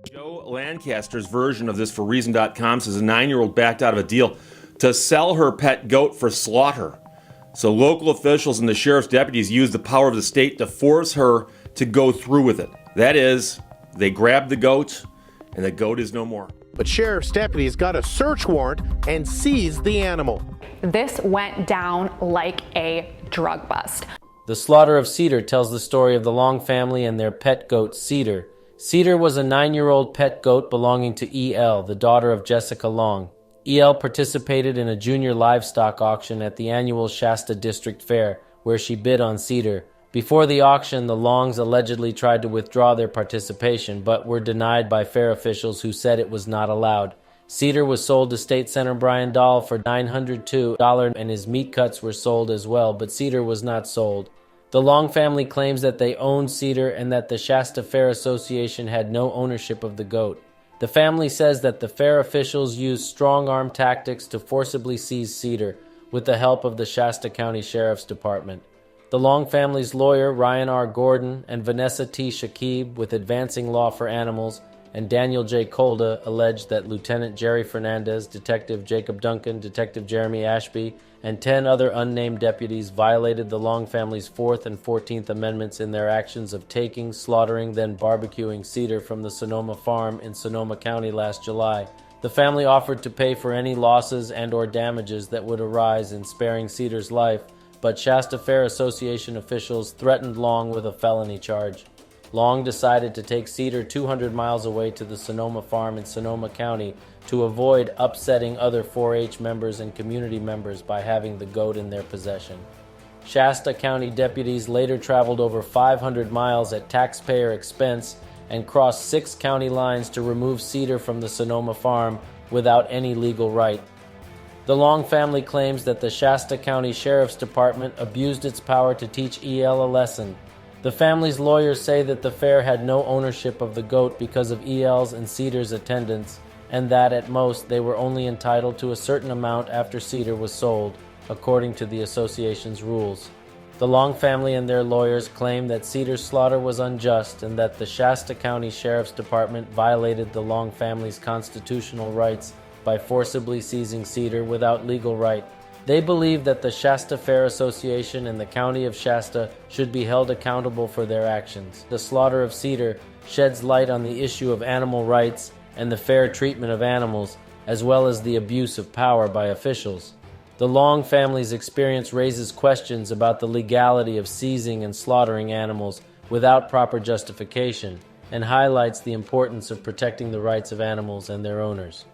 Joe Lancaster's version of this for Reason.com says a 9-year-old backed out of a deal to sell her pet goat for slaughter. So local officials and the sheriff's deputies used the power of the state to force her to go through with it. That is, they grabbed the goat, and the goat is no more. But sheriff's deputies got a search warrant and seized the animal. This went down like a drug bust. The slaughter of Cedar tells the story of the Long family and their pet goat, Cedar. Cedar was a 9-year-old pet goat belonging to E.L., the daughter of Jessica Long. E.L. participated in a junior livestock auction at the annual Shasta District Fair, where she bid on Cedar. Before the auction, the Longs allegedly tried to withdraw their participation, but were denied by fair officials who said it was not allowed. Cedar was sold to State Senator Brian Dahl for $902, and his meat cuts were sold as well, but Cedar was not sold. The Long family claims that they owned Cedar and that the Shasta Fair Association had no ownership of the goat. The family says that the fair officials used strong-arm tactics to forcibly seize Cedar with the help of the Shasta County Sheriff's Department. The Long family's lawyer, Ryan R. Gordon, and Vanessa T. Shakib with Advancing Law for Animals, and Daniel J. Kolda alleged that Lieutenant Jerry Fernandez, Detective Jacob Duncan, Detective Jeremy Ashby, and 10 other unnamed deputies violated the Long family's 4th and 14th Amendments in their actions of taking, slaughtering, then barbecuing Cedar from the Sonoma farm in Sonoma County last July. The family offered to pay for any losses and or damages that would arise in sparing Cedar's life, but Shasta Fair Association officials threatened Long with a felony charge. Long decided to take Cedar 200 miles away to the Sonoma farm in Sonoma County to avoid upsetting other 4-H members and community members by having the goat in their possession. Shasta County deputies later traveled over 500 miles at taxpayer expense and crossed 6 county lines to remove Cedar from the Sonoma farm without any legal right. The Long family claims that the Shasta County Sheriff's Department abused its power to teach E.L. a lesson. The family's lawyers say that the fair had no ownership of the goat because of E.L.'s and Cedar's attendance, and that at most they were only entitled to a certain amount after Cedar was sold, according to the association's rules. The Long family and their lawyers claim that Cedar's slaughter was unjust and that the Shasta County Sheriff's Department violated the Long family's constitutional rights by forcibly seizing Cedar without legal right. They believe that the Shasta Fair Association and the County of Shasta should be held accountable for their actions. The slaughter of Cedar sheds light on the issue of animal rights and the fair treatment of animals, as well as the abuse of power by officials. The Long family's experience raises questions about the legality of seizing and slaughtering animals without proper justification, and highlights the importance of protecting the rights of animals and their owners.